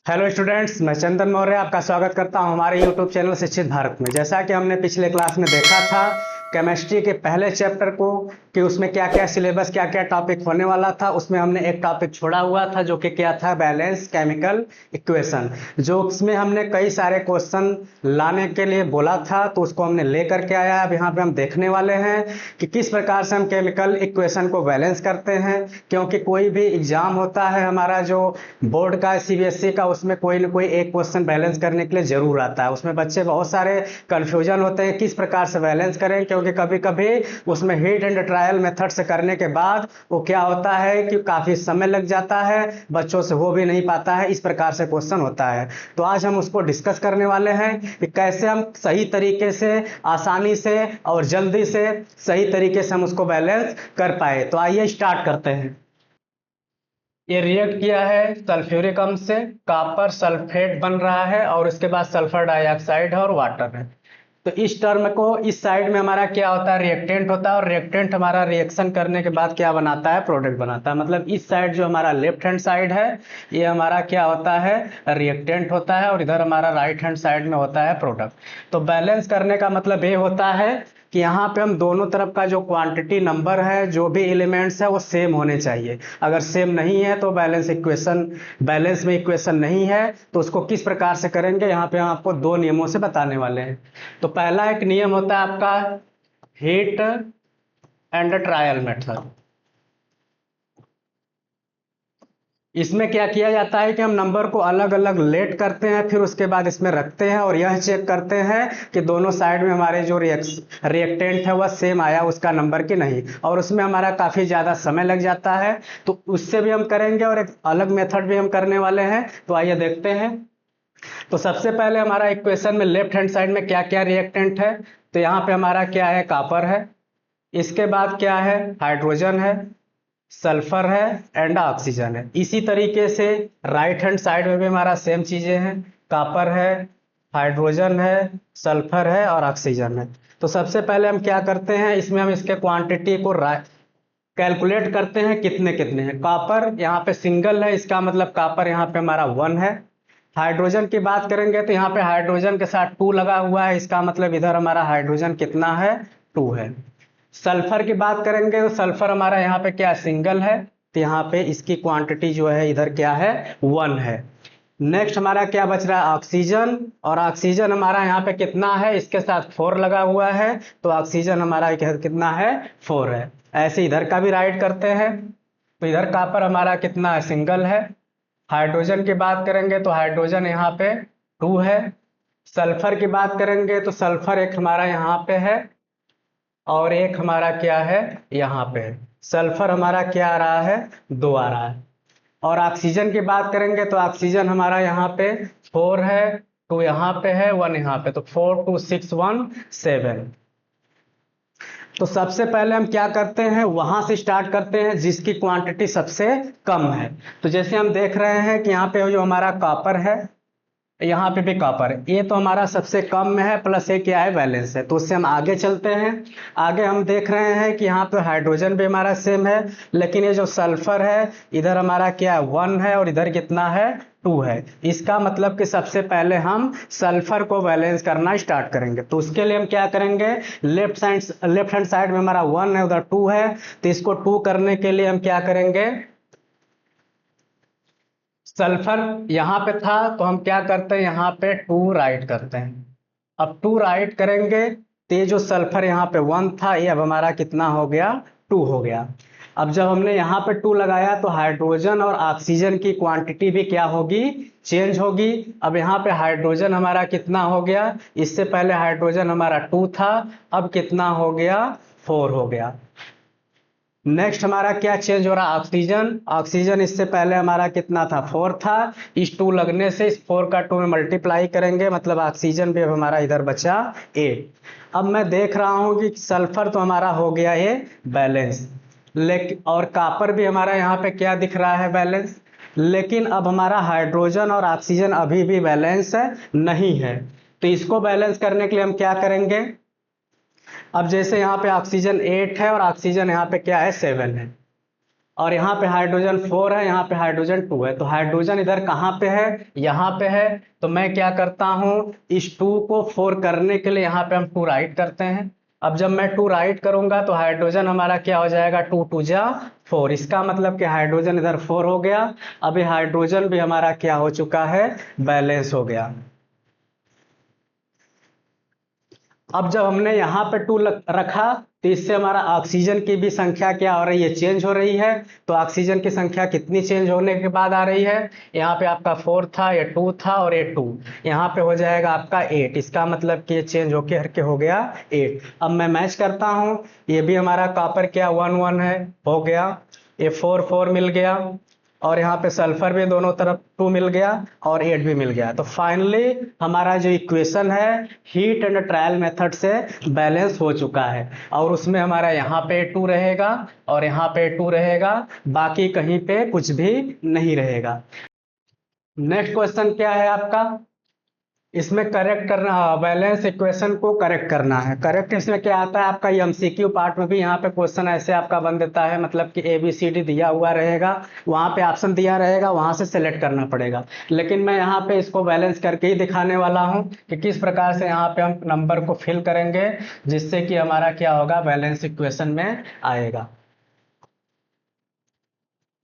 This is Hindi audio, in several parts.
हेलो स्टूडेंट्स, मैं चंदन मौर्य आपका स्वागत करता हूं हमारे यूट्यूब चैनल शिक्षित भारत में। जैसा कि हमने पिछले क्लास में देखा था केमिस्ट्री के पहले चैप्टर को कि उसमें क्या क्या सिलेबस क्या क्या टॉपिक होने वाला था, उसमें हमने एक टॉपिक छोड़ा हुआ था जो कि क्या था, बैलेंस केमिकल इक्वेशन। जो उसमें हमने कई सारे क्वेश्चन लाने के लिए बोला था, तो उसको हमने लेकर के आया। अब यहाँ पे हम देखने वाले हैं कि किस प्रकार से हम केमिकल इक्वेशन को बैलेंस करते हैं, क्योंकि कोई भी एग्जाम होता है हमारा जो बोर्ड का सीबीएसई का, उसमें कोई ना कोई एक क्वेश्चन बैलेंस करने के लिए जरूर आता है। उसमें बच्चे बहुत सारे कंफ्यूजन होते हैं किस प्रकार से बैलेंस करें, क्योंकि कभी कभी उसमें हिट एंड ट्रायल मेथड से करने के बाद वो क्या होता है कि काफी समय लग जाता है, बच्चों से हो भी नहीं पाता है। इस प्रकार से क्वेश्चन होता है। तो आज हम उसको डिस्कस करने वाले हैं कि कैसे हम सही तरीके से, आसानी से और जल्दी से सही तरीके से हम उसको बैलेंस कर पाए। तो आइए स्टार्ट करते हैं। ये रिएक्ट किया है सल्फ्यूरिक अम्ल से, कॉपर सल्फेट बन रहा है और उसके बाद सल्फर डाइऑक्साइड है और वाटर है। तो इस टर्म को इस साइड में हमारा क्या होता है, रिएक्टेंट होता है, और रिएक्टेंट हमारा रिएक्शन करने के बाद क्या बनाता है, प्रोडक्ट बनाता है। मतलब इस साइड जो हमारा लेफ्ट हैंड साइड है ये हमारा क्या होता है, रिएक्टेंट होता है, और इधर हमारा राइट हैंड साइड में होता है प्रोडक्ट। तो बैलेंस करने का मतलब ये होता है कि यहाँ पे हम दोनों तरफ का जो क्वांटिटी नंबर है, जो भी एलिमेंट्स है वो सेम होने चाहिए। अगर सेम नहीं है तो बैलेंस में इक्वेशन नहीं है। तो उसको किस प्रकार से करेंगे, यहाँ पे हम आपको दो नियमों से बताने वाले हैं। तो पहला एक नियम होता है आपका हीट एंड ट्रायल मेथड। इसमें क्या किया जाता है कि हम नंबर को अलग अलग लेट करते हैं, फिर उसके बाद इसमें रखते हैं और यह चेक करते हैं कि दोनों साइड में हमारे जो रिएक्टेंट है वह सेम आया उसका नंबर कि नहीं, और उसमें हमारा काफी ज्यादा समय लग जाता है। तो उससे भी हम करेंगे और एक अलग मेथड भी हम करने वाले हैं। तो आइए देखते हैं। तो सबसे पहले हमारा इक्वेशन में लेफ्ट हैंड साइड में क्या क्या रिएक्टेंट है। तो यहाँ पे हमारा क्या है, कॉपर है, इसके बाद क्या है, हाइड्रोजन है, सल्फर है एंड ऑक्सीजन है। इसी तरीके से राइट हैंड साइड में भी हमारा सेम चीजें हैं, कॉपर है, हाइड्रोजन है, सल्फर है और ऑक्सीजन है। तो सबसे पहले हम क्या करते हैं, इसमें हम इसके क्वांटिटी को कैलकुलेट करते हैं कितने कितने हैं। कॉपर यहाँ पे सिंगल है, इसका मतलब कॉपर यहाँ पे हमारा 1 है। हाइड्रोजन की बात करेंगे तो यहाँ पे हाइड्रोजन के साथ 2 लगा हुआ है, इसका मतलब इधर हमारा हाइड्रोजन कितना है, 2 है। सल्फर की बात करेंगे तो सल्फर हमारा यहाँ पे क्या सिंगल है, तो यहाँ पे इसकी क्वांटिटी जो है इधर क्या है, 1 है। नेक्स्ट हमारा क्या बच रहा है, ऑक्सीजन, और ऑक्सीजन हमारा यहाँ पे कितना है, इसके साथ 4 लगा हुआ है, तो ऑक्सीजन हमारा कितना है, 4 है। ऐसे इधर का भी राइट करते हैं। तो इधर कॉपर हमारा कितना है, सिंगल है। हाइड्रोजन की बात करेंगे तो हाइड्रोजन यहाँ पे 2 है। सल्फर की बात करेंगे तो सल्फर एक हमारा यहाँ पे है और एक हमारा क्या है, यहाँ पे है। सल्फर हमारा क्या आ रहा है, 2 आ रहा है। और ऑक्सीजन की बात करेंगे तो ऑक्सीजन हमारा यहाँ पे 4 है, 2 यहाँ पे है, 1 यहाँ पे, तो 4 2 6 1 7। तो सबसे पहले हम क्या करते हैं, वहां से स्टार्ट करते हैं जिसकी क्वांटिटी सबसे कम है। तो जैसे हम देख रहे हैं कि यहाँ पे जो हमारा कॉपर है, यहाँ पे भी कॉपर है, ये तो हमारा सबसे कम में है, प्लस ये क्या है, बैलेंस है। तो उससे हम आगे चलते हैं। आगे हम देख रहे हैं कि यहाँ पे हाइड्रोजन भी हमारा सेम है, लेकिन ये जो सल्फर है इधर हमारा क्या है, 1 है, और इधर कितना है, 2 है। इसका मतलब कि सबसे पहले हम सल्फर को बैलेंस करना स्टार्ट करेंगे। तो उसके लिए हम क्या करेंगे, लेफ्ट हैंड साइड में हमारा 1 है, उधर 2 है, तो इसको 2 करने के लिए हम क्या करेंगे, सल्फर यहाँ पे था तो हम क्या करते हैं, यहाँ पे 2 राइट करते हैं। अब 2 राइट करेंगे तो ये जो सल्फर यहाँ पे 1 था ये अब हमारा कितना हो गया, 2 हो गया। अब जब हमने यहाँ पे 2 लगाया तो हाइड्रोजन और ऑक्सीजन की क्वांटिटी भी क्या होगी, चेंज होगी। अब यहाँ पे हाइड्रोजन हमारा कितना हो गया, इससे पहले हाइड्रोजन हमारा 2 था, अब कितना हो गया, 4 हो गया। नेक्स्ट हमारा क्या चेंज हो रहा है, ऑक्सीजन। ऑक्सीजन इससे पहले हमारा कितना था, 4 था, इस 2 लगने से इस 4 का 2 में मल्टीप्लाई करेंगे, मतलब ऑक्सीजन भी अब हमारा इधर बचा 8। अब मैं देख रहा हूं कि सल्फर तो हमारा हो गया ये बैलेंस, लेकिन और कॉपर भी हमारा यहाँ पे क्या दिख रहा है, बैलेंस। लेकिन अब हमारा हाइड्रोजन और ऑक्सीजन अभी भी बैलेंस नहीं है। तो इसको बैलेंस करने के लिए हम क्या करेंगे, अब जैसे यहाँ पे ऑक्सीजन 8 है और ऑक्सीजन यहाँ पे क्या है, 7 है, और यहाँ पे हाइड्रोजन 4 है, यहाँ पे हाइड्रोजन 2 है। तो हाइड्रोजन इधर कहाँ पे है, यहाँ पे है। तो मैं क्या करता हूँ, इस 2 को 4 करने के लिए यहाँ पे हम 2 राइट करते हैं। अब जब मैं 2 राइट करूंगा तो हाइड्रोजन हमारा क्या हो जाएगा, 2 2 जा 4। इसका मतलब कि हाइड्रोजन इधर 4 हो गया। अभी हाइड्रोजन भी हमारा क्या हो चुका है, बैलेंस हो गया। अब जब हमने यहाँ पे 2 रखा तो इससे हमारा ऑक्सीजन की भी संख्या क्या हो रही है, चेंज हो रही है। तो ऑक्सीजन की संख्या कितनी चेंज होने के बाद आ रही है, यहाँ पे आपका 4 था, ये 2 था और ये 2, यहाँ पे हो जाएगा आपका 8। इसका मतलब कि ये चेंज होके हर के हो गया 8। अब मैं मैच करता हूँ, ये भी हमारा कॉपर क्या 1 1 है, हो गया। ये 4 4 मिल गया और यहाँ पे सल्फर भी दोनों तरफ 2 मिल गया और 8 भी मिल गया। तो फाइनली हमारा जो इक्वेशन है हीट एंड ट्रायल मेथड से बैलेंस हो चुका है। और उसमें हमारा यहाँ पे 2 रहेगा और यहाँ पे 2 रहेगा, बाकी कहीं पे कुछ भी नहीं रहेगा। नेक्स्ट क्वेश्चन क्या है आपका, इसमें करेक्ट करना, बैलेंस इक्वेशन को करेक्ट करना है। करेक्ट इसमें क्या आता है आपका, ये एमसीक्यू पार्ट में भी यहाँ पे क्वेश्चन ऐसे आपका बन देता है, मतलब कि ABCD दिया हुआ रहेगा, वहाँ पे ऑप्शन दिया रहेगा, वहाँ से सेलेक्ट करना पड़ेगा। लेकिन मैं यहाँ पे इसको बैलेंस करके ही दिखाने वाला हूँ कि किस प्रकार से यहाँ पे हम नंबर को फिल करेंगे जिससे कि हमारा क्या होगा, बैलेंस इक्वेशन में आएगा।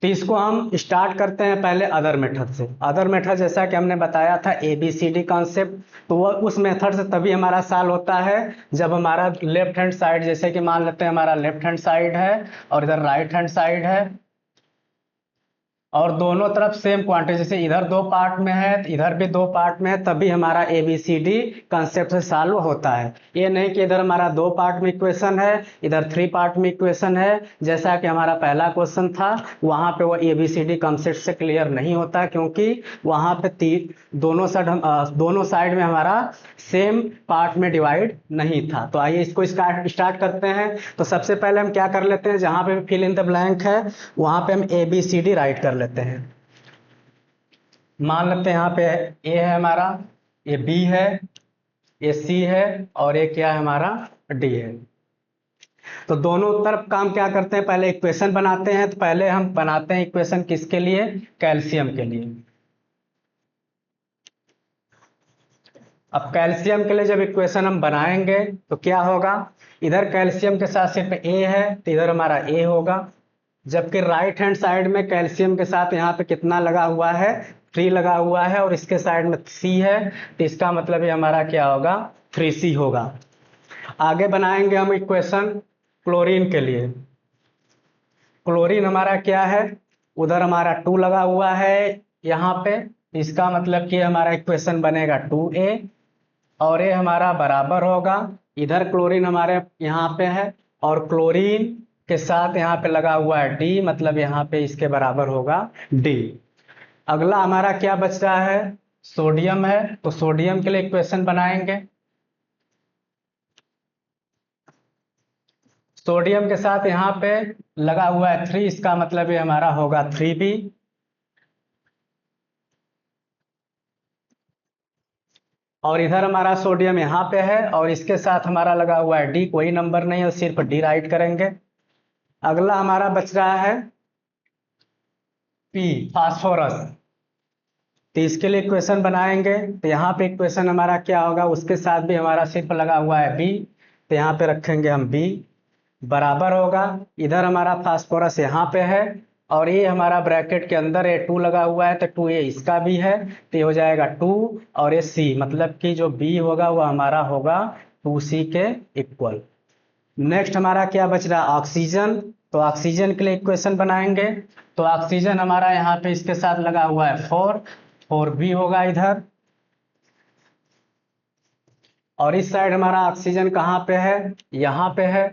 तो इसको हम स्टार्ट करते हैं पहले अदर मेथड से। अदर मेथड जैसा कि हमने बताया था ABCD कॉन्सेप्ट, तो वो उस मेथड से तभी हमारा सॉल्व होता है जब हमारा लेफ्ट हैंड साइड, जैसे कि मान लेते हैं हमारा लेफ्ट हैंड साइड है और इधर राइट हैंड साइड है और दोनों तरफ सेम क्वांटिटी, जैसे इधर 2 पार्ट में है तो इधर भी 2 पार्ट में है, तभी हमारा ABCD कंसेप्ट से सॉल्व होता है। ये नहीं कि इधर हमारा 2 पार्ट में इक्वेशन है, इधर 3 पार्ट में इक्वेशन है, जैसा कि हमारा पहला क्वेश्चन था, वहां पे वो ABCD कंसेप्ट से क्लियर नहीं होता, क्योंकि वहां पे दोनों साइड में हमारा सेम पार्ट में डिवाइड नहीं था। तो आइए इसको स्टार्ट करते हैं। तो सबसे पहले हम क्या कर लेते हैं, जहां पे फिल इन द ब्लैंक है वहां पे हम ABCD राइट कर लेते हैं। मान लेते हैं यहाँ पे A है हमारा, ये B है, ये C है और ये क्या है हमारा D है। तो दोनों तरफ काम क्या करते हैं, पहले इक्वेशन बनाते हैं। तो पहले हम बनाते हैं इक्वेशन किसके लिए, कैल्शियम के लिए। अब कैल्शियम के लिए जब इक्वेशन हम बनाएंगे तो क्या होगा, इधर कैल्शियम के साथ सिर्फ A है तो इधर हमारा A होगा, जबकि राइट हैंड साइड में कैल्शियम के साथ यहाँ पे कितना लगा हुआ है, 3 लगा हुआ है और इसके साइड में C है, तो इसका मतलब ये हमारा क्या होगा, 3C होगा। आगे बनाएंगे हम इक्वेशन क्लोरीन के लिए। क्लोरीन हमारा क्या है, उधर हमारा 2 लगा हुआ है यहाँ पे, इसका मतलब कि हमारा इक्वेशन बनेगा 2A और ये हमारा बराबर होगा, इधर क्लोरीन हमारे यहाँ पे है और क्लोरीन के साथ यहाँ पे लगा हुआ है D, मतलब यहाँ पे इसके बराबर होगा D। अगला हमारा क्या बच रहा है, सोडियम है। तो सोडियम के लिए इक्वेशन बनाएंगे। सोडियम के साथ यहाँ पे लगा हुआ है 3, इसका मतलब ये हमारा होगा 3B। और इधर हमारा सोडियम यहाँ पे है और इसके साथ हमारा लगा हुआ है D, कोई नंबर नहीं है, सिर्फ D राइट करेंगे। अगला हमारा बच रहा है P, फास्फोरस। तो इसके लिए इक्वेशन बनाएंगे। तो यहाँ पे इक्वेशन हमारा क्या होगा, उसके साथ भी हमारा सिर्फ लगा हुआ है B, तो यहाँ पे रखेंगे हम B, बराबर होगा, इधर हमारा फास्फोरस यहाँ पे है और ये हमारा ब्रैकेट के अंदर ये 2 लगा हुआ है, तो 2A इसका भी है, तो ये हो जाएगा 2 और ये C, मतलब कि जो B होगा वो हमारा होगा 2C के इक्वल। नेक्स्ट हमारा क्या बच रहा है, ऑक्सीजन। तो ऑक्सीजन के लिए इक्वेशन बनाएंगे। तो ऑक्सीजन हमारा यहाँ पे इसके साथ लगा हुआ है 4B होगा इधर, और इस साइड हमारा ऑक्सीजन कहाँ पे है, यहाँ पे है,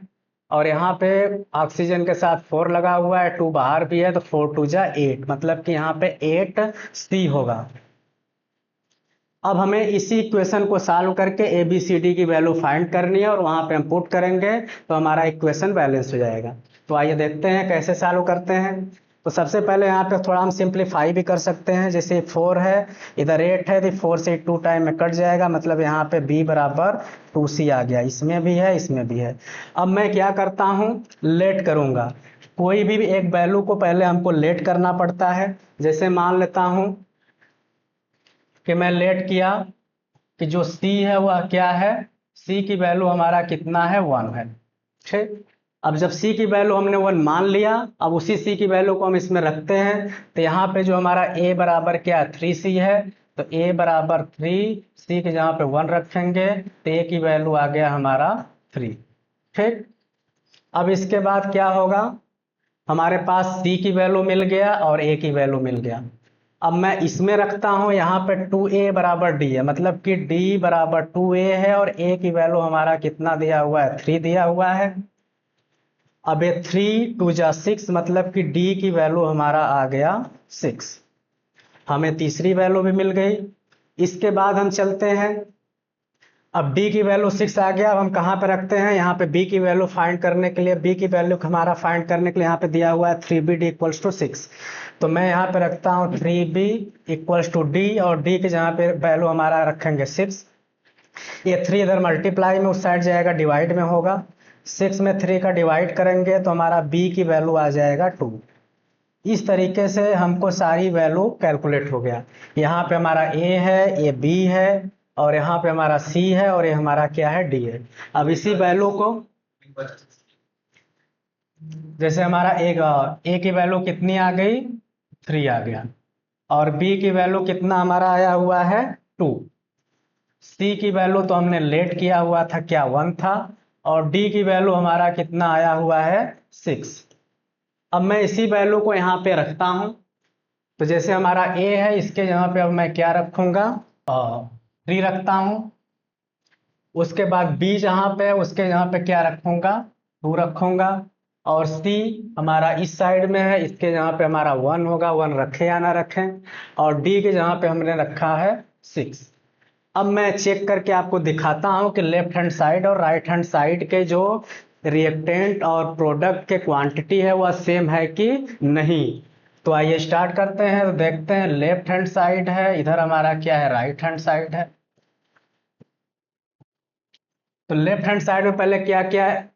और यहाँ पे ऑक्सीजन के साथ 4 लगा हुआ है, 2 बाहर भी है, तो 4 2 जा 8, मतलब कि यहाँ पे 8C होगा। अब हमें इसी इक्वेशन को सॉल्व करके ABCD की वैल्यू फाइंड करनी है और वहां पे हम पुट करेंगे तो हमारा इक्वेशन बैलेंस हो जाएगा। तो आइए देखते हैं कैसे सॉल्व करते हैं। तो सबसे पहले यहाँ पे थोड़ा हम सिंप्लीफाई भी कर सकते हैं, जैसे 4 है इधर 8 है, तो 4 से 2 टाइम में कट जाएगा, मतलब यहाँ पे B बराबर 2C आ गया, इसमें भी है इसमें भी है। अब मैं क्या करता हूँ, लेट करूंगा, कोई भी एक वैल्यू को पहले हमको लेट करना पड़ता है। जैसे मान लेता हूं कि मैं लेट किया कि जो C है वह क्या है, C की वैल्यू हमारा कितना है, 1 है। ठीक, अब जब C की वैल्यू हमने 1 मान लिया, अब उसी C की वैल्यू को हम इसमें रखते हैं, तो यहाँ पे जो हमारा A बराबर क्या 3C है, तो A बराबर 3, C के जहाँ पे 1 रखेंगे तो A की वैल्यू आ गया हमारा 3। ठीक, अब इसके बाद क्या होगा, हमारे पास C की वैल्यू मिल गया और A की वैल्यू मिल गया। अब मैं इसमें रखता हूं, यहाँ पे 2A बराबर D है, मतलब कि D बराबर 2A है और A की वैल्यू हमारा कितना दिया हुआ है, 3 दिया हुआ है। अब ये 3 2 जा 6, मतलब कि D की वैल्यू हमारा आ गया 6। हमें तीसरी वैल्यू भी मिल गई। इसके बाद हम चलते हैं, अब D की वैल्यू 6 आ गया। अब हम कहाँ पे रखते हैं, यहाँ पे B की वैल्यू फाइंड करने के लिए, B की वैल्यू हमारा फाइंड करने के लिए यहाँ पे दिया हुआ है 3BD इक्वल्स टू 6। तो मैं यहाँ पे रखता हूँ 3B इक्वल्स टू D, और D के जहाँ पे वैल्यू हमारा रखेंगे 6। ये 3 इधर मल्टीप्लाई में उस साइड जाएगा, डिवाइड में होगा। 6 में 3 का डिवाइड करेंगे तो हमारा B की वैल्यू आ जाएगा 2। इस तरीके से हमको सारी वैल्यू कैलकुलेट हो गया। यहाँ पे हमारा A है, ये B है, और यहाँ पे हमारा C है, और ये हमारा क्या है, D है। अब इसी वैल्यू को, जैसे हमारा A की वैल्यू कितनी आ गई, 3 आ गया, और B की वैल्यू कितना हमारा आया हुआ है, 2। C की वैल्यू तो हमने लेट किया हुआ था, क्या 1 था, और D की वैल्यू हमारा कितना आया हुआ है, 6। अब मैं इसी वैल्यू को यहाँ पे रखता हूँ, तो जैसे हमारा A है, इसके यहाँ पे अब मैं क्या रखूंगा, 3 रखता हूँ। उसके बाद B जहाँ पे है, उसके यहाँ पे क्या रखूंगा, 2 रखूंगा। और C हमारा इस साइड में है, इसके यहाँ पे हमारा 1 होगा, 1 रखें या ना रखें। और D के जहाँ पे हमने रखा है 6। अब मैं चेक करके आपको दिखाता हूं कि लेफ्ट हैंड साइड और राइट हैंड साइड के जो रिएक्टेंट और प्रोडक्ट के क्वांटिटी है वह सेम है कि नहीं। तो आइए स्टार्ट करते हैं। तो देखते हैं, लेफ्ट हैंड साइड है, इधर हमारा क्या है, राइट हैंड साइड है। तो लेफ्ट हैंड साइड में पहले क्या क्या है,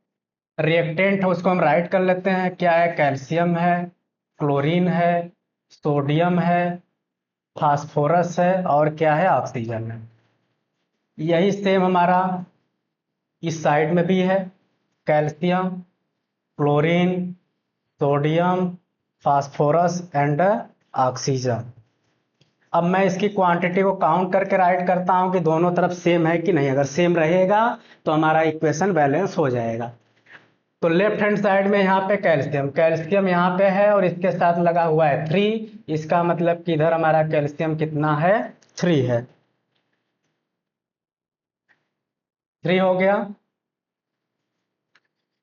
रिएक्टेंट है, उसको हम राइट कर लेते हैं। क्या है, कैल्शियम है, क्लोरीन है, सोडियम है, फास्फोरस है, और क्या है, ऑक्सीजन है। यही सेम हमारा इस साइड में भी है, calcium, chlorine, sodium, phosphorus and oxygen. अब मैं इसकी क्वांटिटी को काउंट करके राइट करता हूं कि दोनों तरफ सेम है कि नहीं। अगर सेम रहेगा तो हमारा इक्वेशन बैलेंस हो जाएगा। तो लेफ्ट हैंड साइड में यहाँ पे कैल्शियम, कैल्शियम यहाँ पे है और इसके साथ लगा हुआ है 3। इसका मतलब कि इधर हमारा कैल्शियम कितना है, 3 है। 3 हो गया।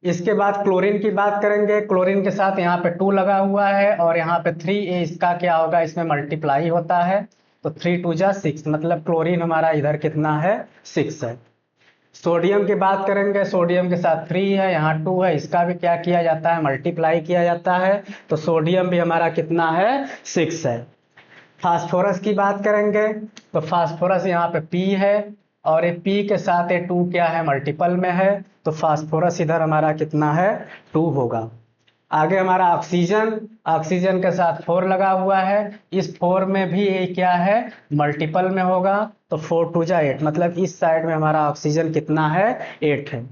इसके बाद क्लोरीन की बात करेंगे। क्लोरीन के साथ यहाँ पे 2 लगा हुआ है और यहाँ पे 3, ये इसका क्या होगा, इसमें मल्टीप्लाई होता है। तो 3 2 जा 6, मतलब क्लोरीन हमारा इधर कितना है, 6 है। सोडियम की बात करेंगे। सोडियम के साथ 3 है, यहाँ 2 है, इसका भी क्या किया जाता है, मल्टीप्लाई किया जाता है। तो सोडियम भी हमारा कितना है, 6 है। फास्फोरस की बात करेंगे तो फास्फोरस यहाँ पे P है, और ये P के साथ ये 2 क्या है, मल्टीपल में है। तो फास्फोरस इधर हमारा कितना है, 2 होगा। आगे हमारा ऑक्सीजन, ऑक्सीजन के साथ 4 लगा हुआ है। इस 4 में भी ये क्या है, मल्टीपल में होगा। तो 4 2 जा 8, मतलब इस साइड में हमारा ऑक्सीजन कितना है, 8 है।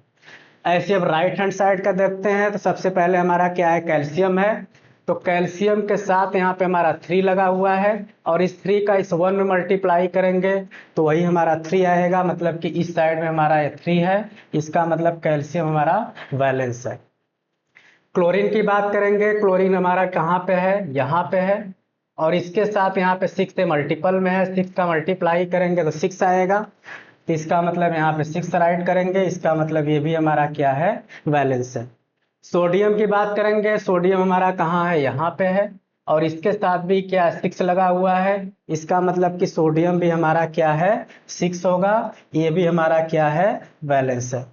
ऐसे अब राइट हैंड साइड का देखते हैं। तो सबसे पहले हमारा क्या है, कैल्शियम है। तो कैल्शियम के साथ यहाँ पे हमारा 3 लगा हुआ है, और इस 3 का इस 1 में मल्टीप्लाई करेंगे तो वही हमारा 3 आएगा, मतलब कि इस साइड में हमारा ये 3 है। इसका मतलब कैल्शियम हमारा बैलेंस है। क्लोरीन की बात करेंगे। क्लोरीन हमारा कहाँ पे है, यहाँ पे है, और इसके साथ यहाँ पे 6 से मल्टीपल में है। 6 का मल्टीप्लाई करेंगे तो 6 आएगा। तो इसका मतलब यहाँ पे 6 राइट करेंगे, इसका मतलब ये भी हमारा क्या है, बैलेंस है। सोडियम की बात करेंगे। सोडियम हमारा कहाँ है, यहाँ पे है, और इसके साथ भी क्या 6 लगा हुआ है। इसका मतलब कि सोडियम भी हमारा क्या है, 6 होगा। ये भी हमारा क्या है, बैलेंस है।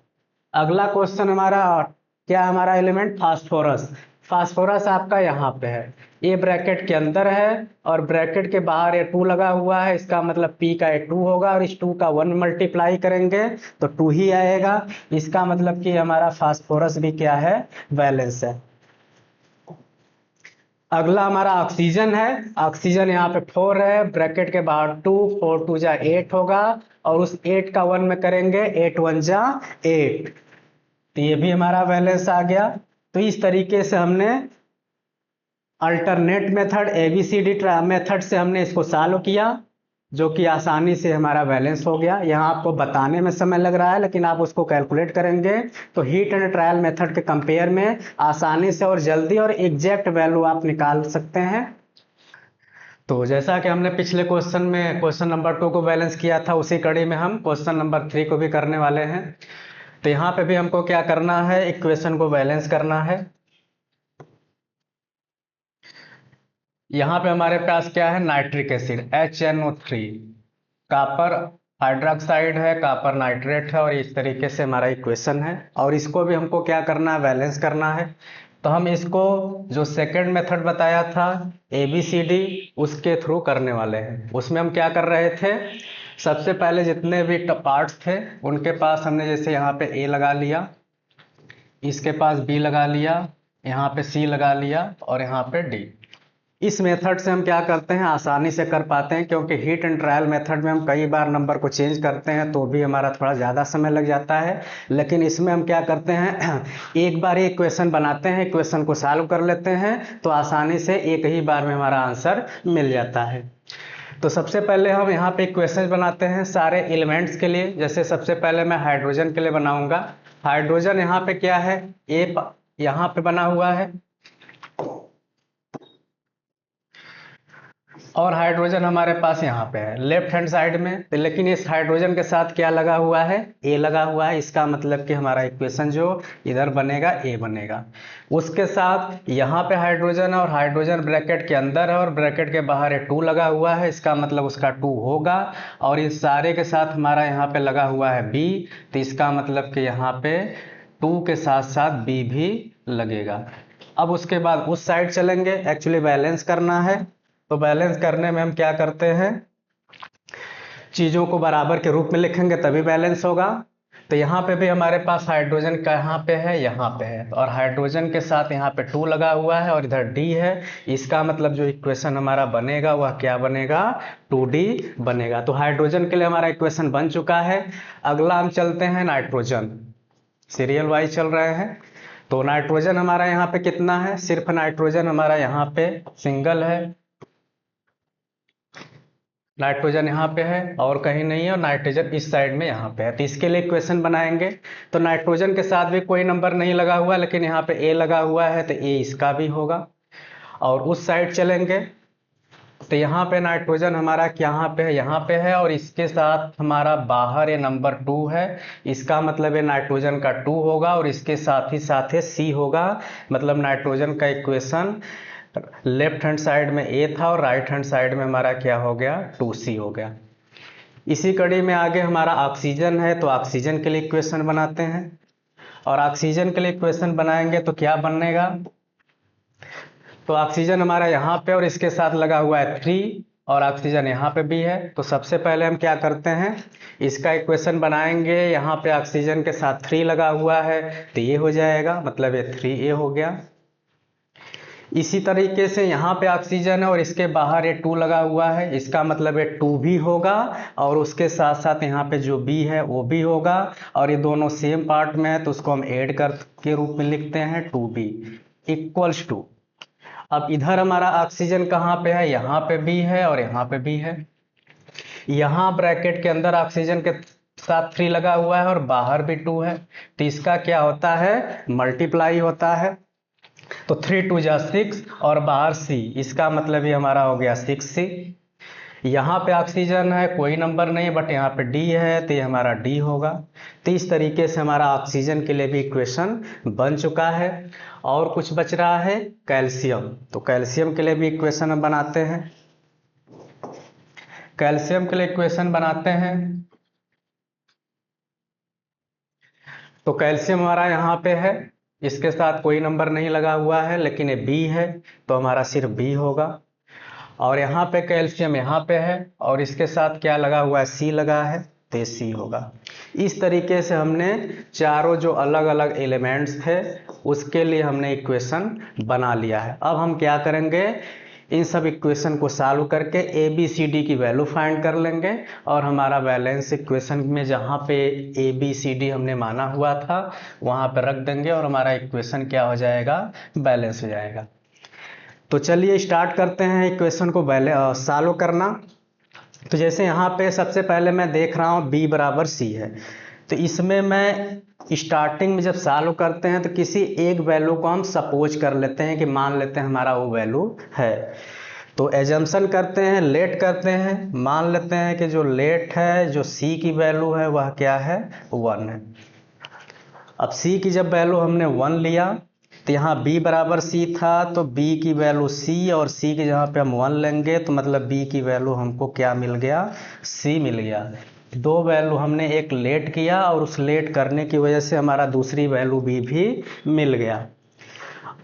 अगला क्वेश्चन हमारा, क्या हमारा एलिमेंट, फास्फोरस। फास्फोरस आपका यहाँ पे है, ये ब्रैकेट के अंदर है, और ब्रैकेट के बाहर ये 2 लगा हुआ है। इसका मतलब P का ये 2 होगा, और इस 2 का 1 मल्टीप्लाई करेंगे तो 2 ही आएगा। इसका मतलब कि हमारा फास्फोरस भी क्या है, बैलेंस है। अगला हमारा ऑक्सीजन है। ऑक्सीजन यहाँ पे 4 है, ब्रैकेट के बाहर 2, 4 2 जा 8 होगा, और उस 8 का 1 में करेंगे 8 1 जा 8, तो ये भी हमारा बैलेंस आ गया। तो इस तरीके से हमने अल्टरनेट मेथड ABCD मेथड से हमने इसको सॉल्व किया, जो कि आसानी से हमारा बैलेंस हो गया। यहाँ आपको बताने में समय लग रहा है, लेकिन आप उसको कैलकुलेट करेंगे तो हीट एंड ट्रायल मेथड के कंपेयर में आसानी से और जल्दी और एग्जैक्ट वैल्यू आप निकाल सकते हैं। तो जैसा कि हमने पिछले क्वेश्चन में क्वेश्चन नंबर 2 को बैलेंस किया था, उसी कड़ी में हम क्वेश्चन नंबर 3 को भी करने वाले हैं। तो यहाँ पे भी हमको क्या करना है, इक्वेशन को बैलेंस करना है। यहाँ पे हमारे पास क्या है, nitric acid HNO3, copper hydroxide है, कॉपर नाइट्रेट है, और इस तरीके से हमारा इक्वेशन है। और इसको भी हमको क्या करना है, बैलेंस करना है। तो हम इसको जो सेकंड मेथड बताया था ABCD, उसके थ्रू करने वाले हैं। उसमें हम क्या कर रहे थे, सबसे पहले जितने भी पार्ट्स थे उनके पास हमने जैसे यहाँ पे A लगा लिया, इसके पास B लगा लिया, यहाँ पे C लगा लिया, और यहाँ पे D। इस मेथड से हम क्या करते हैं, आसानी से कर पाते हैं, क्योंकि हीट एंड ट्रायल मेथड में हम कई बार नंबर को चेंज करते हैं तो भी हमारा थोड़ा ज़्यादा समय लग जाता है। लेकिन इसमें हम क्या करते हैं, एक बार एक इक्वेशन बनाते हैं, इक्वेशन को सॉल्व कर लेते हैं, तो आसानी से एक ही बार में हमारा आंसर मिल जाता है। तो सबसे पहले हम यहाँ पे इक्वेशन बनाते हैं सारे एलिमेंट्स के लिए। जैसे सबसे पहले मैं हाइड्रोजन के लिए बनाऊंगा। हाइड्रोजन यहाँ पे क्या है, यहाँ पे बना हुआ है, और हाइड्रोजन हमारे पास यहाँ पे है लेफ्ट हैंड साइड में। लेकिन इस हाइड्रोजन के साथ क्या लगा हुआ है, A लगा हुआ है। इसका मतलब कि हमारा इक्वेशन जो इधर बनेगा A बनेगा। उसके साथ यहाँ पे हाइड्रोजन है, और हाइड्रोजन ब्रैकेट के अंदर है और ब्रैकेट के बाहर 2 लगा हुआ है, इसका मतलब उसका 2 होगा। और इस सारे के साथ हमारा यहाँ पे लगा हुआ है B, तो इसका मतलब कि यहाँ पे 2 के साथ साथ B भी लगेगा। अब उसके बाद उस साइड चलेंगे, एक्चुअली बैलेंस करना है। तो बैलेंस करने में हम क्या करते हैं, चीज़ों को बराबर के रूप में लिखेंगे तभी बैलेंस होगा। तो यहाँ पे भी हमारे पास हाइड्रोजन कहाँ पे है, यहाँ पे है, और हाइड्रोजन के साथ यहाँ पे 2 लगा हुआ है और इधर D है। इसका मतलब जो इक्वेशन हमारा बनेगा वह क्या बनेगा, 2D बनेगा। तो हाइड्रोजन के लिए हमारा इक्वेशन बन चुका है। अगला हम चलते हैं नाइट्रोजन, सीरियल वाइज चल रहे हैं। तो नाइट्रोजन हमारा यहाँ पे कितना है, सिर्फ नाइट्रोजन हमारा यहाँ पे सिंगल है, नाइट्रोजन यहाँ पे है और कहीं नहीं है, और नाइट्रोजन इस साइड में यहाँ पे है। तो इसके लिए इक्वेशन बनाएंगे। तो नाइट्रोजन के साथ भी कोई नंबर नहीं लगा हुआ, लेकिन यहाँ पे A लगा हुआ है, तो A इसका भी होगा। और उस साइड चलेंगे तो यहाँ पे नाइट्रोजन हमारा यहाँ पे है, यहाँ पे है, और इसके साथ हमारा बाहर ये नंबर 2 है। इसका मतलब ये नाइट्रोजन का 2 होगा, और इसके साथ ही C होगा। मतलब नाइट्रोजन का इक्वेशन लेफ्ट हैंड साइड में A था और राइट हैंड साइड में हमारा क्या हो गया, 2C हो गया। इसी कड़ी में आगे हमारा ऑक्सीजन है, तो ऑक्सीजन के लिए इक्वेशन बनाते हैं। और ऑक्सीजन के लिए इक्वेशन बनाएंगे तो क्या बनेगा, तो ऑक्सीजन हमारा यहाँ पे और इसके साथ लगा हुआ है 3, और ऑक्सीजन यहाँ पे भी है। तो सबसे पहले हम क्या करते हैं, इसका इक्वेशन बनाएंगे। यहाँ पे ऑक्सीजन के साथ 3 लगा हुआ है, तो ये हो जाएगा, मतलब ये 3A हो गया। इसी तरीके से यहाँ पे ऑक्सीजन है और इसके बाहर ये 2 लगा हुआ है, इसका मतलब ये 2 भी होगा, और उसके साथ साथ यहाँ पे जो B है वो भी होगा, और ये दोनों सेम पार्ट में है, तो उसको हम ऐड कर के रूप में लिखते हैं 2B इक्वल्स टू। अब इधर हमारा ऑक्सीजन कहाँ पे है, यहाँ पे भी है और यहाँ पे भी है। यहाँ ब्रैकेट के अंदर ऑक्सीजन के साथ 3 लगा हुआ है और बाहर भी 2 है, तो इसका क्या होता है, मल्टीप्लाई होता है। तो 3 2 जा 6 और बाहर C, इसका मतलब ये हमारा हो गया 6C। यहाँ पे ऑक्सीजन है, कोई नंबर नहीं, बट यहाँ पे D है, तो ये हमारा D होगा। तो इस तरीके से हमारा ऑक्सीजन के लिए भी इक्वेशन बन चुका है। और कुछ बच रहा है, कैल्शियम। तो कैल्शियम के लिए भी इक्वेशन हम बनाते हैं। कैल्शियम के लिए इक्वेशन बनाते हैं, तो कैल्शियम हमारा यहाँ पे है, इसके साथ कोई नंबर नहीं लगा हुआ है, लेकिन ये B है, तो हमारा सिर्फ B होगा। और यहाँ पे कैल्शियम यहाँ पे है और इसके साथ क्या लगा हुआ है, C लगा है, तो ये सी होगा। इस तरीके से हमने चारों जो अलग अलग एलिमेंट्स थे उसके लिए हमने इक्वेशन बना लिया है। अब हम क्या करेंगे, इन सब इक्वेशन को सॉल्व करके ए बी सी डी की वैल्यू फाइंड कर लेंगे और हमारा बैलेंस इक्वेशन में जहाँ पे ए बी सी डी हमने माना हुआ था वहाँ पे रख देंगे और हमारा इक्वेशन क्या हो जाएगा, बैलेंस हो जाएगा। तो चलिए स्टार्ट करते हैं इक्वेशन को सॉल्व करना। तो जैसे यहाँ पे सबसे पहले मैं देख रहा हूँ b बराबर c है, तो इसमें मैं स्टार्टिंग में जब सॉल्व करते हैं तो किसी एक वैल्यू को हम सपोज कर लेते हैं कि मान लेते हैं हमारा वो वैल्यू है। तो एजम्पशन करते हैं, लेट करते हैं, मान लेते हैं कि जो लेट है, जो c की वैल्यू है वह क्या है, 1 है। अब c की जब वैल्यू हमने 1 लिया तो यहाँ b बराबर c था, तो b की वैल्यू c और c की जहाँ पे हम 1 लेंगे तो मतलब b की वैल्यू हमको क्या मिल गया, c मिल गया। दो वैल्यू हमने एक लेट किया और उस लेट करने की वजह से हमारा दूसरी वैल्यू b भी मिल गया।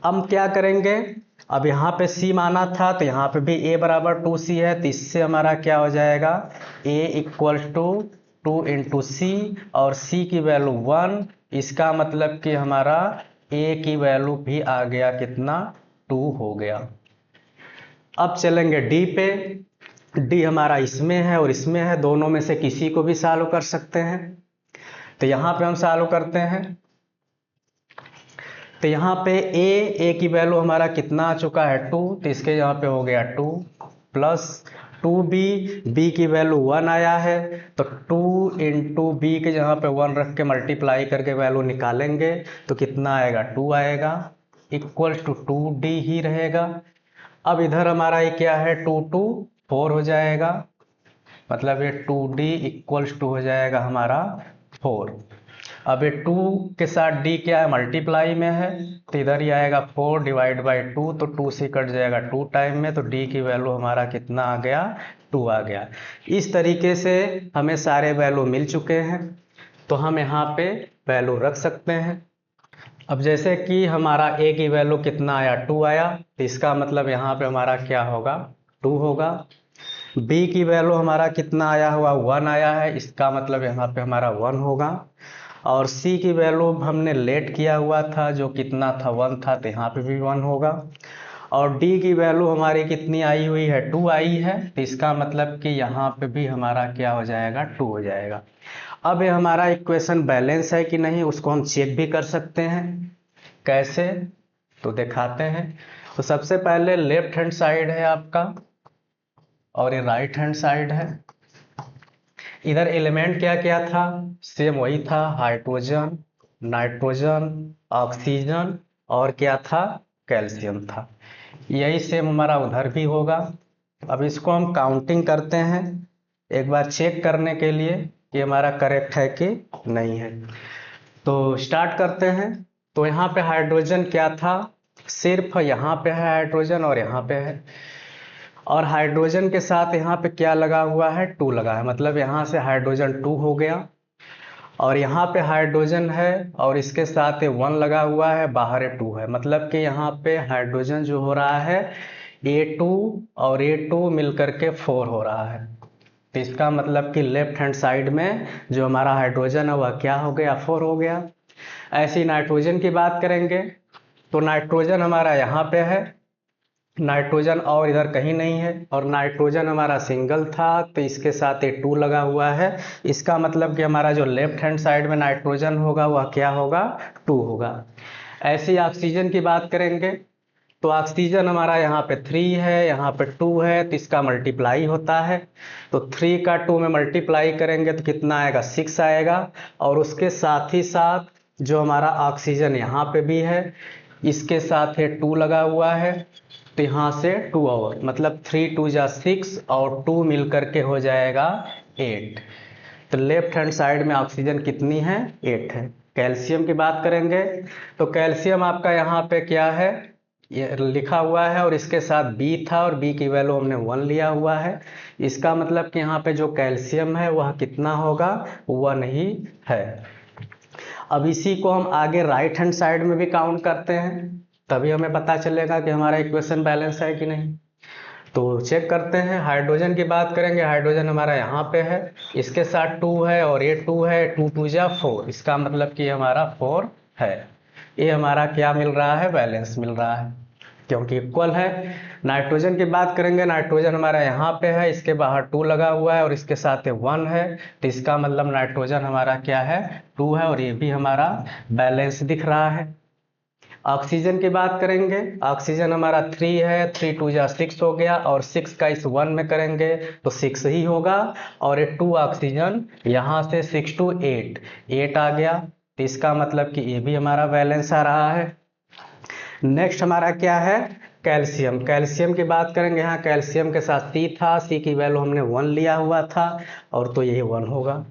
अब क्या करेंगे, अब यहाँ पे c माना था तो यहाँ पे भी a बराबर 2c है, तो इससे हमारा क्या हो जाएगा, a इक्वल टू 2 इंटू सी और c की वैल्यू 1, इसका मतलब कि हमारा a की वैल्यू भी आ गया कितना, 2 हो गया। अब चलेंगे d पे, d हमारा इसमें है और इसमें है, दोनों में से किसी को भी सॉल्व कर सकते हैं। तो यहाँ पे हम सॉल्व करते हैं, तो यहाँ पे a की वैल्यू हमारा कितना आ चुका है, 2, तो इसके यहाँ पे हो गया 2 प्लस 2b की वैल्यू 1 आया है, तो 2 इंटू बी के जहाँ पे 1 रख के मल्टीप्लाई करके वैल्यू निकालेंगे तो कितना आएगा, 2 आएगा, इक्वल टू 2d ही रहेगा। अब इधर हमारा ये क्या है, 2 2 4 हो जाएगा, मतलब ये 2d इक्वल्स टू हो जाएगा हमारा 4। अब ये 2 के साथ d क्या है, मल्टीप्लाई में है, तो इधर ही आएगा 4 डिवाइड बाई 2, तो 2 से कट जाएगा 2 टाइम में, तो d की वैल्यू हमारा कितना आ गया, 2 आ गया। इस तरीके से हमें सारे वैल्यू मिल चुके हैं, तो हम यहाँ पे वैल्यू रख सकते हैं। अब जैसे कि हमारा a की वैल्यू कितना आया, 2 आया, तो इसका मतलब यहाँ पे हमारा क्या होगा, 2 होगा। b की वैल्यू हमारा कितना आया हुआ, 1 आया है, इसका मतलब यहाँ पे हमारा 1 होगा। और c की वैल्यू हमने लेट किया हुआ था जो कितना था, 1 था, तो यहाँ पे भी 1 होगा। और d की वैल्यू हमारी कितनी आई हुई है, 2 आई है, तो इसका मतलब कि यहाँ पे भी हमारा क्या हो जाएगा, 2 हो जाएगा। अब ये हमारा इक्वेशन बैलेंस है कि नहीं उसको हम चेक भी कर सकते हैं। कैसे, तो दिखाते हैं। तो सबसे पहले लेफ्ट हैंड साइड है आपका और ये राइट हैंड साइड है। इधर एलिमेंट क्या क्या था, सेम वही था, हाइड्रोजन, नाइट्रोजन, ऑक्सीजन और क्या था, कैल्शियम था। यही सेम हमारा उधर भी होगा। अब इसको हम काउंटिंग करते हैं एक बार चेक करने के लिए कि हमारा करेक्ट है कि नहीं है। तो स्टार्ट करते हैं। तो यहाँ पे हाइड्रोजन क्या था, सिर्फ यहाँ पे है हाइड्रोजन और यहाँ पे है, और हाइड्रोजन के साथ यहाँ पे क्या लगा हुआ है, 2 लगा है, मतलब यहाँ से हाइड्रोजन 2 हो गया। और यहाँ पे हाइड्रोजन है और इसके साथ 1 लगा हुआ है, बाहर 2 है, मतलब कि यहाँ पे हाइड्रोजन जो हो रहा है A2 और A2 मिलकर के 4 हो रहा है। तो इसका मतलब कि लेफ्ट हैंड साइड में जो हमारा हाइड्रोजन है वह क्या हो गया, 4 हो गया। ऐसे ही नाइट्रोजन की बात करेंगे तो नाइट्रोजन हमारा यहाँ पे है, नाइट्रोजन और इधर कहीं नहीं है, और नाइट्रोजन हमारा सिंगल था तो इसके साथ 2 लगा हुआ है। इसका मतलब कि हमारा जो लेफ्ट हैंड साइड में नाइट्रोजन होगा वह क्या होगा, 2 होगा। ऐसे ही ऑक्सीजन की बात करेंगे तो ऑक्सीजन हमारा यहाँ पे 3 है, यहाँ पे 2 है, तो इसका मल्टीप्लाई होता है, तो 3 का 2 में मल्टीप्लाई करेंगे तो कितना आएगा, 6 आएगा। और उसके साथ ही साथ जो हमारा ऑक्सीजन यहाँ पे भी है, इसके साथ 2 लगा हुआ है, तो यहाँ से 2 और, मतलब 3 2 जा 6 और 2 मिल करके हो जाएगा 8। तो लेफ्ट हैंड साइड में ऑक्सीजन कितनी है, 8 है। कैल्शियम की बात करेंगे तो कैल्शियम आपका यहाँ पे क्या है, ये लिखा हुआ है और इसके साथ B था और B की वैल्यू हमने 1 लिया हुआ है। इसका मतलब कि यहाँ पे जो कैल्शियम है वह कितना होगा, 1 ही है। अब इसी को हम आगे राइट हैंड साइड में भी काउंट करते हैं, तभी हमें पता चलेगा कि हमारा इक्वेशन बैलेंस है कि नहीं। तो चेक करते हैं। हाइड्रोजन की बात करेंगे, हाइड्रोजन हमारा यहाँ पे है, इसके साथ 2 है और ये 2 है, 2 2 जा 4, इसका मतलब कि हमारा 4 है। ये हमारा क्या मिल रहा है, बैलेंस मिल रहा है क्योंकि इक्वल है। नाइट्रोजन की बात करेंगे, नाइट्रोजन हमारा यहाँ पे है, इसके बाहर 2 लगा हुआ है और इसके साथ 1 है, तो इसका मतलब नाइट्रोजन हमारा क्या है, 2 है और ये भी हमारा बैलेंस दिख रहा है। ऑक्सीजन की बात करेंगे, ऑक्सीजन हमारा 3 है, 3 2 जा 6 हो गया और 6 का इस 1 में करेंगे तो 6 ही होगा और ये 2 ऑक्सीजन यहाँ से 6 to 8 आ गया, तो इसका मतलब कि ये भी हमारा बैलेंस आ रहा है। नेक्स्ट हमारा क्या है, कैल्शियम। कैल्शियम की बात करेंगे, यहाँ कैल्शियम के साथ सी था, सी की वैल्यू हमने 1 लिया हुआ था और तो ये 1 होगा।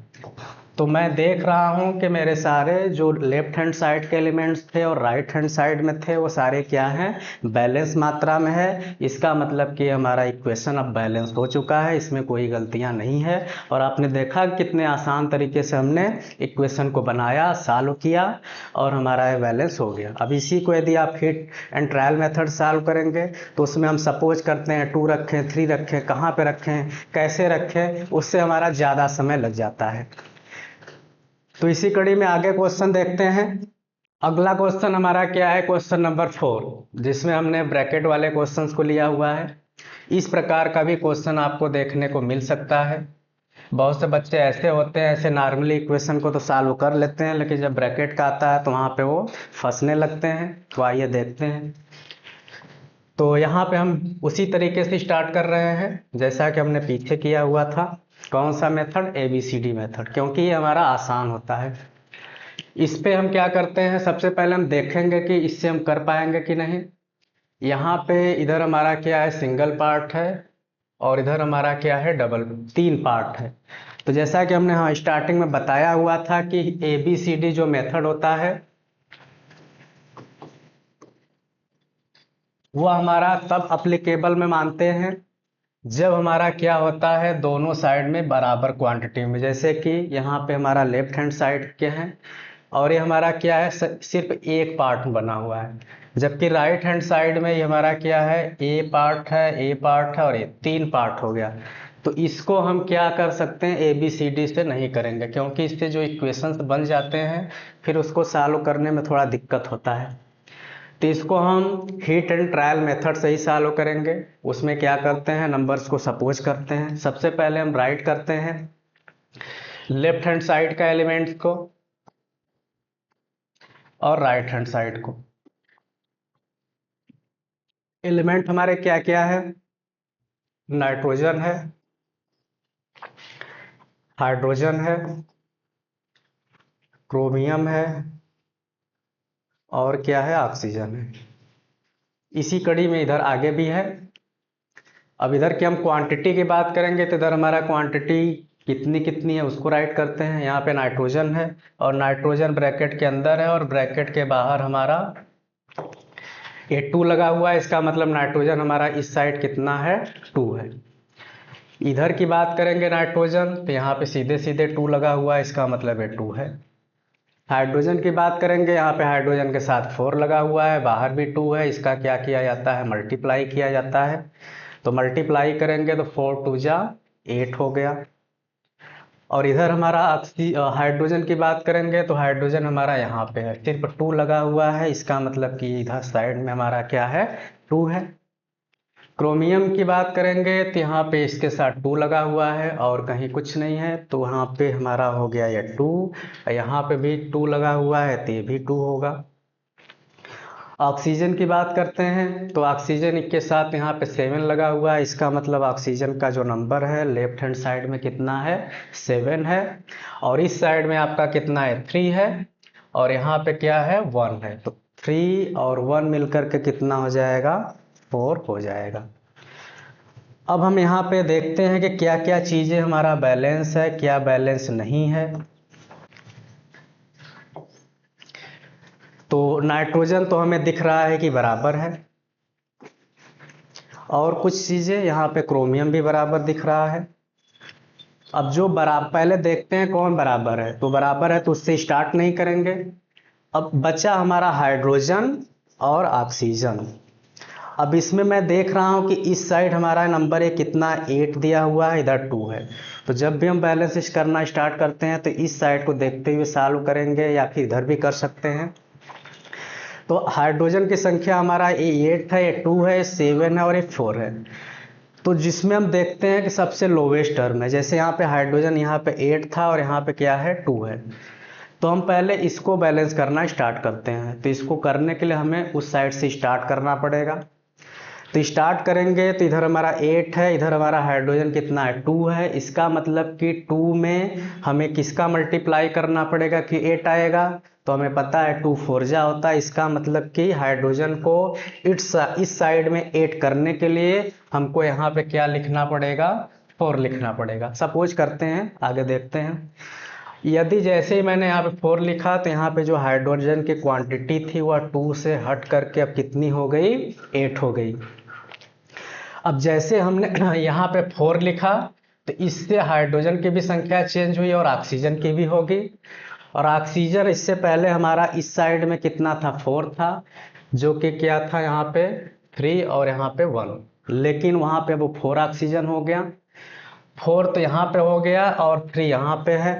तो मैं देख रहा हूँ कि मेरे सारे जो लेफ्ट हैंड साइड के एलिमेंट्स थे और राइट हैंड साइड में थे वो सारे क्या हैं, बैलेंस मात्रा में है। इसका मतलब कि हमारा इक्वेशन अब बैलेंस हो चुका है, इसमें कोई गलतियाँ नहीं है। और आपने देखा कितने आसान तरीके से हमने इक्वेशन को बनाया, सॉल्व किया और हमारा ये बैलेंस हो गया। अब इसी को यदि आप hit and trial method solve करेंगे तो उसमें हम सपोज करते हैं 2 रखें, 3 रखें, कहाँ पे रखें, कैसे रखें, उससे हमारा ज़्यादा समय लग जाता है। तो इसी कड़ी में आगे क्वेश्चन देखते हैं। अगला क्वेश्चन हमारा क्या है, क्वेश्चन नंबर 4, जिसमें हमने ब्रैकेट वाले क्वेश्चंस को लिया हुआ है। इस प्रकार का भी क्वेश्चन आपको देखने को मिल सकता है। बहुत से बच्चे ऐसे होते हैं, ऐसे नॉर्मली इक्वेशन को तो सॉल्व कर लेते हैं, लेकिन जब ब्रैकेट का आता है तो वहाँ पे वो फंसने लगते हैं। तो आइए देखते हैं। तो यहाँ पे हम उसी तरीके से स्टार्ट कर रहे हैं जैसा कि हमने पीछे किया हुआ था। कौन सा मेथड, ABCD मेथड, क्योंकि ये हमारा आसान होता है। इस पे हम क्या करते हैं, सबसे पहले हम देखेंगे कि इससे हम कर पाएंगे कि नहीं। यहाँ पे इधर हमारा क्या है, सिंगल पार्ट है और इधर हमारा क्या है, डबल, 3 पार्ट है। तो जैसा कि हमने हाँ स्टार्टिंग में बताया हुआ था कि ABCD जो मेथड होता है वो हमारा तब अप्लीकेबल में मानते हैं जब हमारा क्या होता है, दोनों साइड में बराबर क्वांटिटी में। जैसे कि यहाँ पे हमारा लेफ्ट हैंड साइड के हैं और ये हमारा क्या है, सिर्फ एक पार्ट बना हुआ है, जबकि राइट हैंड साइड में ये हमारा क्या है, ए पार्ट है, ए पार्ट है और ये 3 पार्ट हो गया। तो इसको हम क्या कर सकते हैं, ABCD से नहीं करेंगे क्योंकि इससे जो इक्वेशंस बन जाते हैं फिर उसको सॉल्व करने में थोड़ा दिक्कत होता है। तो इसको हम हिट एंड ट्रायल मेथड से ही सॉल्व करेंगे। उसमें क्या करते हैं, नंबर्स को सपोज करते हैं। सबसे पहले हम राइट करते हैं लेफ्ट हैंड साइड का एलिमेंट्स को और राइट हैंड साइड को। एलिमेंट हमारे क्या क्या है, नाइट्रोजन है, हाइड्रोजन है, क्रोमियम है और क्या है, ऑक्सीजन है। इसी कड़ी में इधर आगे भी है। अब इधर की हम क्वांटिटी की बात करेंगे तो इधर हमारा क्वांटिटी कितनी कितनी है उसको राइट करते हैं। यहाँ पे नाइट्रोजन है और नाइट्रोजन ब्रैकेट के अंदर है और ब्रैकेट के बाहर हमारा ये 2 लगा हुआ है, इसका मतलब नाइट्रोजन हमारा इस साइड कितना है, 2 है। इधर की बात करेंगे नाइट्रोजन तो यहाँ पे सीधे सीधे 2 लगा हुआ है, इसका मतलब ये 2 है। हाइड्रोजन की बात करेंगे, यहाँ पे हाइड्रोजन के साथ 4 लगा हुआ है, बाहर भी 2 है, इसका क्या किया जाता है, मल्टीप्लाई किया जाता है। तो मल्टीप्लाई करेंगे तो 4 2 जा 8 हो गया। और इधर हमारा हाइड्रोजन की बात करेंगे तो हाइड्रोजन हमारा यहाँ पे है, सिर्फ 2 लगा हुआ है, इसका मतलब कि इधर साइड में हमारा क्या है, 2 है। क्रोमियम की बात करेंगे तो यहाँ पे इसके साथ 2 लगा हुआ है और कहीं कुछ नहीं है, तो यहाँ पे हमारा हो गया ये 2। यहाँ पे भी 2 लगा हुआ है तो ये भी 2 होगा। ऑक्सीजन की बात करते हैं तो ऑक्सीजन के साथ यहाँ पे 7 लगा हुआ है, इसका मतलब ऑक्सीजन का जो नंबर है लेफ्ट हैंड साइड में कितना है, 7 है। और इस साइड में आपका कितना है, 3 है और यहाँ पे क्या है, 1 है। तो 3 और 1 मिलकर के कितना हो जाएगा, 4 हो जाएगा। अब हम यहाँ पे देखते हैं कि क्या क्या चीज़ें हमारा बैलेंस है, क्या बैलेंस नहीं है। तो नाइट्रोजन तो हमें दिख रहा है कि बराबर है और कुछ चीज़ें यहाँ पे क्रोमियम भी बराबर दिख रहा है। अब जो बराबर, पहले देखते हैं कौन बराबर है, तो बराबर है तो उससे स्टार्ट नहीं करेंगे। अब बचा हमारा हाइड्रोजन और ऑक्सीजन। अब इसमें मैं देख रहा हूँ कि इस साइड हमारा नंबर एक कितना 8 दिया हुआ है, इधर 2 है। तो जब भी हम बैलेंस करना स्टार्ट करते हैं तो इस साइड को देखते हुए सॉल्व करेंगे या फिर इधर भी कर सकते हैं। तो हाइड्रोजन की संख्या हमारा ये 8 है, ये 2 है, ये 7 है और ये 4 है। तो जिसमें हम देखते हैं कि सबसे लोवेस्ट टर्म है, जैसे यहाँ पे हाइड्रोजन यहाँ पे 8 था और यहाँ पे क्या है 2 है। तो हम पहले इसको बैलेंस करना स्टार्ट करते हैं। तो इसको करने के लिए हमें उस साइड से स्टार्ट करना पड़ेगा। तो स्टार्ट करेंगे तो इधर हमारा 8 है, इधर हमारा हाइड्रोजन कितना है 2 है। इसका मतलब कि 2 में हमें किसका मल्टीप्लाई करना पड़ेगा कि 8 आएगा। तो हमें पता है 2 4 जा होता है। इसका मतलब कि हाइड्रोजन को इस साइड में 8 करने के लिए हमको यहाँ पे क्या लिखना पड़ेगा, 4 लिखना पड़ेगा। सपोज करते हैं, आगे देखते हैं। यदि जैसे ही मैंने यहाँ पे 4 लिखा तो यहाँ पे जो हाइड्रोजन की क्वांटिटी थी वह 2 से हट करके अब कितनी हो गई, 8 हो गई। अब जैसे हमने यहाँ पे 4 लिखा तो इससे हाइड्रोजन की भी संख्या चेंज हुई और ऑक्सीजन की भी होगी। और ऑक्सीजन इससे पहले हमारा इस साइड में कितना था, 4 था, जो कि क्या था यहाँ पे 3 और यहाँ पे 1, लेकिन वहाँ पे वो 4 ऑक्सीजन हो गया। 4 तो यहाँ पे हो गया और 3 यहाँ पे है,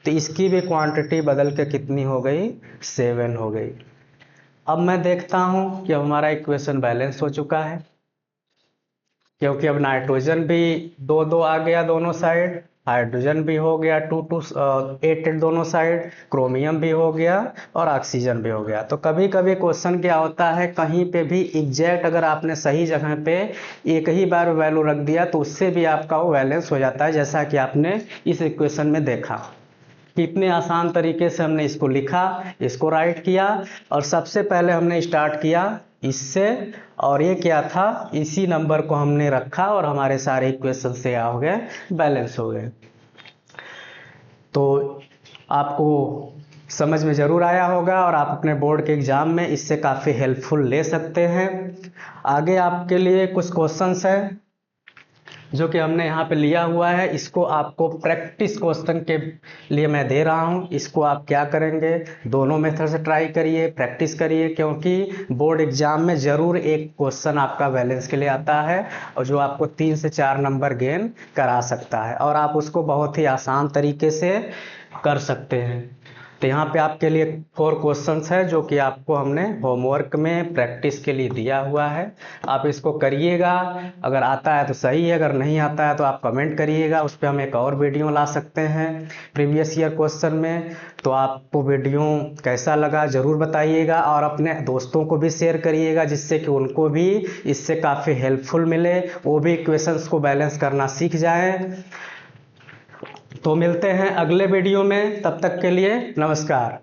तो इसकी भी क्वांटिटी बदल के कितनी हो गई, 7 हो गई। अब मैं देखता हूँ कि हमारा इक्वेशन बैलेंस हो चुका है, क्योंकि अब नाइट्रोजन भी 2 2 आ गया दोनों साइड, हाइड्रोजन भी हो गया 2 2 8 8 दोनों साइड, क्रोमियम भी हो गया और ऑक्सीजन भी हो गया। तो कभी कभी क्वेश्चन क्या होता है, कहीं पे भी एग्जैक्ट अगर आपने सही जगह पे एक ही बार वैल्यू रख दिया तो उससे भी आपका वो बैलेंस हो जाता है, जैसा कि आपने इस इक्वेशन में देखा। कितने आसान तरीके से हमने इसको लिखा, इसको राइट किया और सबसे पहले हमने स्टार्ट किया इससे, और ये क्या था, इसी नंबर को हमने रखा और हमारे सारे इक्वेशन से क्या हो गए, बैलेंस हो गए। तो आपको समझ में ज़रूर आया होगा और आप अपने बोर्ड के एग्ज़ाम में इससे काफ़ी हेल्पफुल ले सकते हैं। आगे आपके लिए कुछ क्वेश्चंस है जो कि हमने यहाँ पे लिया हुआ है, इसको आपको प्रैक्टिस क्वेश्चन के लिए मैं दे रहा हूँ। इसको आप क्या करेंगे, दोनों मेथड से ट्राई करिए, प्रैक्टिस करिए, क्योंकि बोर्ड एग्जाम में ज़रूर एक क्वेश्चन आपका बैलेंस के लिए आता है और जो आपको 3 से 4 नंबर गेन करा सकता है और आप उसको बहुत ही आसान तरीके से कर सकते हैं। तो यहाँ पे आपके लिए 4 क्वेश्चंस है जो कि आपको हमने होमवर्क में प्रैक्टिस के लिए दिया हुआ है। आप इसको करिएगा, अगर आता है तो सही है, अगर नहीं आता है तो आप कमेंट करिएगा, उस पर हम एक और वीडियो ला सकते हैं प्रीवियस ईयर क्वेश्चन में। तो आपको वीडियो कैसा लगा ज़रूर बताइएगा और अपने दोस्तों को भी शेयर करिएगा, जिससे कि उनको भी इससे काफ़ी हेल्पफुल मिले, वो भी इक्वेशंस को बैलेंस करना सीख जाएँ। तो मिलते हैं अगले वीडियो में, तब तक के लिए नमस्कार।